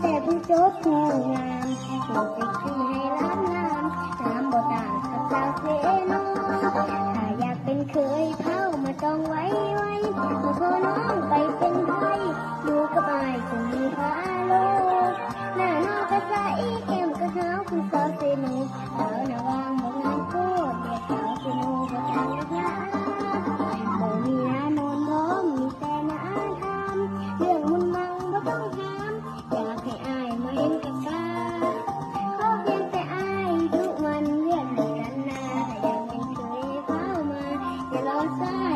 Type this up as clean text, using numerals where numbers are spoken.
แต่ผู้จบงามงามอยู่ไปคือให้ล้านงามงามบ่ต่างกับสาวเซโนถ้าอยากเป็นเคยเท่ามาต้องไว้มาขอน้องไปเป็นไทยดูกับอายจะมีพาโลหน้าน้องกระใสแก้มกระหาวคือสาวเซโนสาวหน้าวางบ่งามโคตรเดียดสาวเซโนบ่ทางยากบ่มีหน้านอนน้องมีแต่หน้าทำเรื่องมุนมังบ่ต้องถามอยากให้อายมาเห็นกับตาขอเพียงแต่อายทุกวันเลื่อนกันหน้าถ้าอยากเป็นเคยเข้ามาอย่ารอช้า